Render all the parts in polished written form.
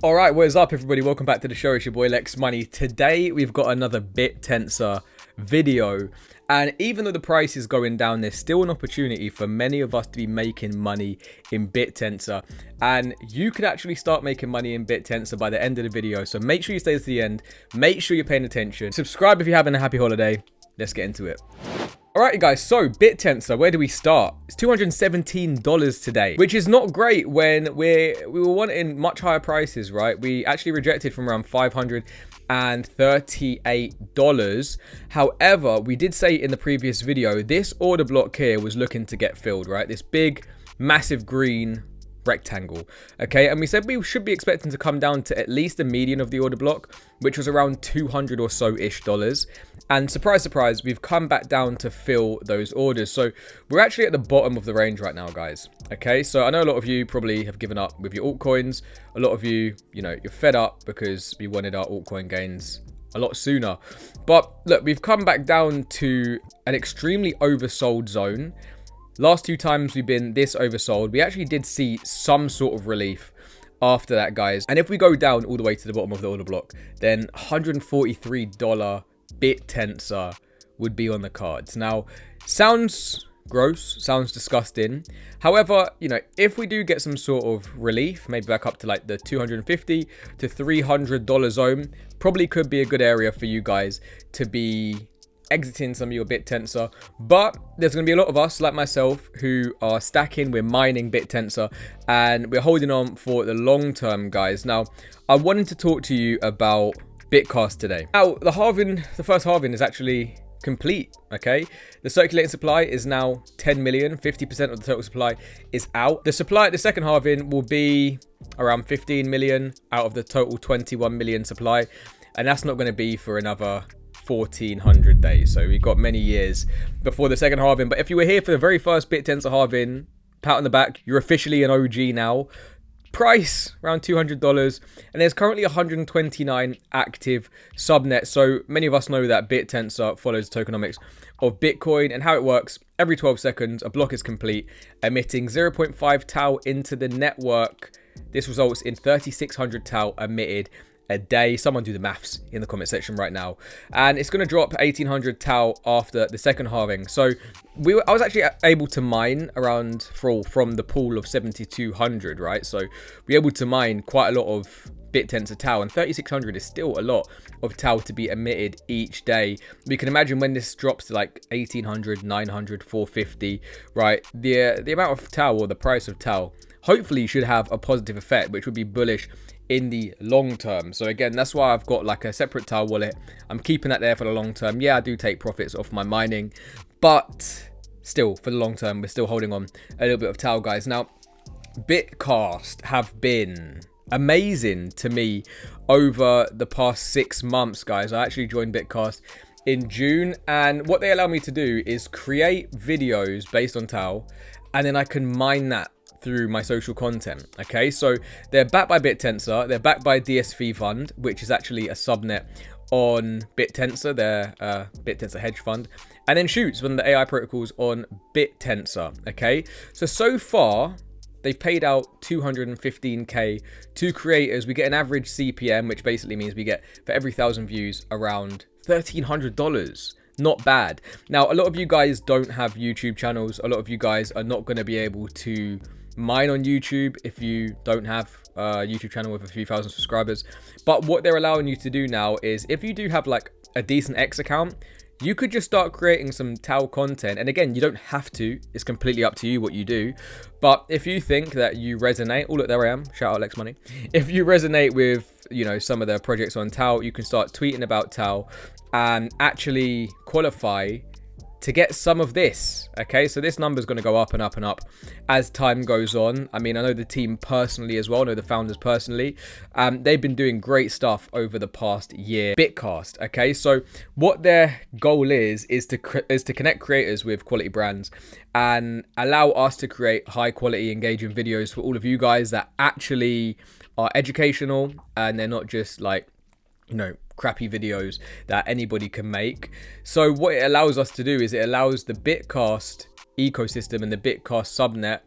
All right, what is up, everybody? Welcome back to the show. It's your boy Lex Money. Today we've got another BitTensor video, and even though the price is going down, there's still an opportunity for many of us to be making money in BitTensor, and you can actually start making money in BitTensor by the end of the video. So make sure you stay to the end. Make sure you're paying attention. Subscribe if you're having a happy holiday. Let's get into it. Alright guys, so BitTensor, where do we start? It's $217 today, which is not great when we were wanting much higher prices, right? We actually rejected from around $538. However, we did say in the previous video, this order block here was looking to get filled, right? This big, massive green rectangle, okay, and we said we should be expecting to come down to at least the median of the order block, which was around 200 or so ish dollars, and surprise surprise, we've come back down to fill those orders. So we're actually at the bottom of the range right now, guys. Okay, so I know a lot of you probably have given up with your altcoins. A lot of you, you're fed up because we wanted our altcoin gains a lot sooner, but look, we've come back down to an extremely oversold zone. Last two times we've been this oversold, we actually did see some sort of relief after that, guys. And if we go down all the way to the bottom of the order block, then $143 BitTensor would be on the cards. Now, sounds gross, sounds disgusting. However, if we do get some sort of relief, maybe back up to like the $250 to $300 zone, probably could be a good area for you guys to be exiting some of your BitTensor. But there's going to be a lot of us like myself who are stacking, we're mining BitTensor, and we're holding on for the long term, guys. Now, I wanted to talk to you about Bitcast today. Now, the first halving is actually complete, okay? The circulating supply is now 10 million, 50% of the total supply is out. The supply at the second halving will be around 15 million out of the total 21 million supply, and that's not going to be for another 1400 days, so we've got many years before the second halving. But if you were here for the very first BitTensor halving, pat on the back, you're officially an OG now. Price around $200, and there's currently 129 active subnets. So many of us know that BitTensor follows the tokenomics of Bitcoin, and how it works: every 12 seconds a block is complete, emitting 0.5 TAO into the network. This results in 3600 TAO emitted a day. Someone do the maths in the comment section right now. And it's going to drop 1800 TAO after the second halving. So I was actually able to mine around from the pool of 7200, right? So we were able to mine quite a lot of BitTensor TAO, and 3600 is still a lot of TAO to be emitted each day. We can imagine when this drops to like 1800, 900, 450, right? The amount of TAO, or the price of TAO, hopefully should have a positive effect, which would be bullish in the long term. So again, that's why I've got like a separate TAO wallet. I'm keeping that there for the long term. Yeah, I do take profits off my mining, but still, for the long term, we're still holding on a little bit of TAO, guys. Now, Bitcast have been amazing to me over the past 6 months, guys. I actually joined Bitcast in June, and what they allow me to do is create videos based on TAO, and then I can mine that through my social content. Okay, so they're backed by BitTensor, they're backed by DSV Fund, which is actually a subnet on BitTensor, their BitTensor hedge fund, and then Shoots, one of the AI protocols on BitTensor. Okay, so far they've paid out 215k to creators. We get an average CPM, which basically means we get, for every 1,000 views, around $1,300. Not bad. Now, a lot of you guys don't have YouTube channels. A lot of you guys are not going to be able to mine on YouTube if you don't have a YouTube channel with a few thousand subscribers. But what they're allowing you to do now is, if you do have like a decent X account, you could just start creating some TAO content. And again, you don't have to. It's completely up to you what you do. But if you think that you resonate, oh look, there I am. Shout out Lex Money. If you resonate with, some of the projects on TAO, you can start tweeting about TAO and actually qualify to get some of this. Okay, so this number is going to go up and up and up as time goes on. I mean, I know the team personally as well. I know the founders personally. They've been doing great stuff over the past year. Bitcast. Okay, so what their goal is to connect creators with quality brands and allow us to create high quality, engaging videos for all of you guys that actually are educational, and they're not just like, crappy videos that anybody can make. So what it allows us to do is it allows the Bitcast ecosystem and the Bitcast subnet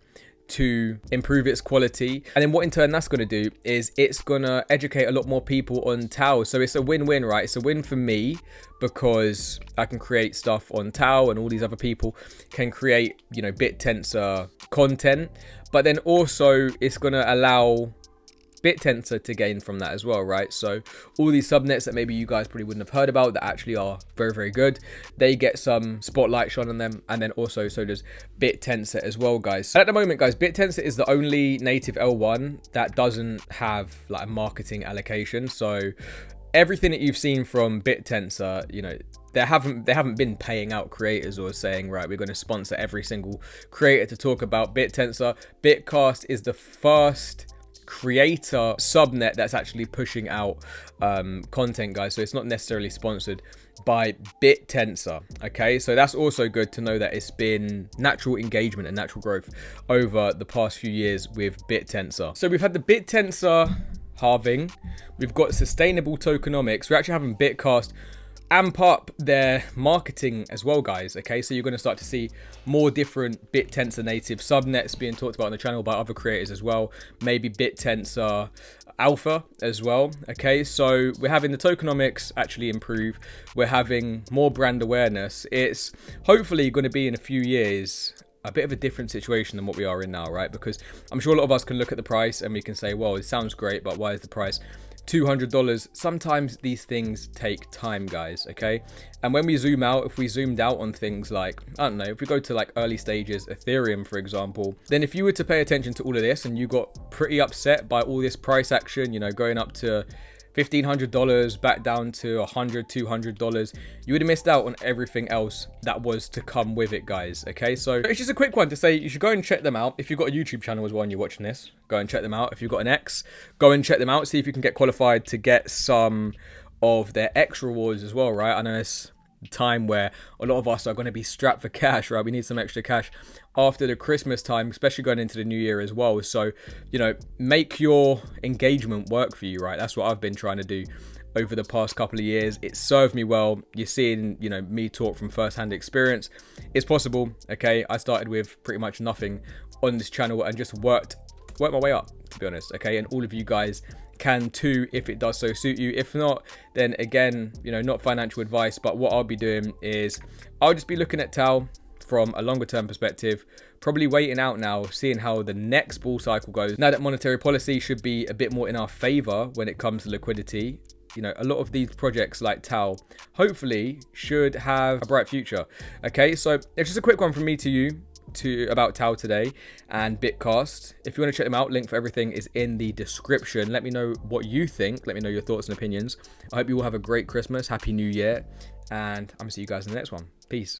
to improve its quality. And then what in turn that's going to do is it's going to educate a lot more people on TAO. So it's a win-win, right? It's a win for me because I can create stuff on TAO and all these other people can create, you know, BitTensor content. But then also it's going to allow BitTensor to gain from that as well, right? So all these subnets that maybe you guys probably wouldn't have heard about that actually are very, very good, they get some spotlight shone on them. And then also so does BitTensor as well, guys. And at the moment, guys, BitTensor is the only native L1 that doesn't have like a marketing allocation. So everything that you've seen from BitTensor, you know, they haven't been paying out creators or saying, right, we're going to sponsor every single creator to talk about BitTensor. Bitcast is the first creator subnet that's actually pushing out content, guys. So it's not necessarily sponsored by BitTensor. Okay, so that's also good to know that it's been natural engagement and natural growth over the past few years with BitTensor. So we've had the BitTensor halving, we've got sustainable tokenomics, we're actually having Bitcast amp up their marketing as well, guys. Okay, so you're going to start to see more different BitTensor native subnets being talked about on the channel by other creators as well, maybe BitTensor alpha as well. Okay, so we're having the tokenomics actually improve, we're having more brand awareness. It's hopefully going to be in a few years a bit of a different situation than what we are in now, right? Because I'm sure a lot of us can look at the price and we can say, well, it sounds great, but why is the price $200? Sometimes these things take time, guys. Okay, and when we zoom out, if we zoomed out on things like, I don't know, if we go to like early stages Ethereum, for example, then if you were to pay attention to all of this and you got pretty upset by all this price action, you know, going up to $1,500 back down to $100, $200, you would have missed out on everything else that was to come with it, guys. Okay, so it's just a quick one to say you should go and check them out. If you've got a YouTube channel as well and you're watching this, go and check them out. If you've got an X, go and check them out, see if you can get qualified to get some of their X rewards as well, right? I know it's time where a lot of us are going to be strapped for cash, right? We need some extra cash after the Christmas time, especially going into the new year as well. So, you know, make your engagement work for you, right? That's what I've been trying to do over the past couple of years. It served me well. You're seeing, you know, me talk from first-hand experience. It's possible. Okay, I started with pretty much nothing on this channel and just worked my way up, to be honest. Okay, and all of you guys can too if it does so suit you. If not, then again, you know, not financial advice, but what I'll be doing is I'll just be looking at TAO from a longer term perspective, probably waiting out now, seeing how the next bull cycle goes. Now that monetary policy should be a bit more in our favor when it comes to liquidity, you know, a lot of these projects like TAO hopefully should have a bright future. Okay, so it's just a quick one from me to you about TAO today and Bitcast. If you want to check them out, link for everything is in the description. Let me know what you think. Let me know your thoughts and opinions. I hope you all have a great Christmas, Happy New Year, and I'm gonna see you guys in the next one. Peace.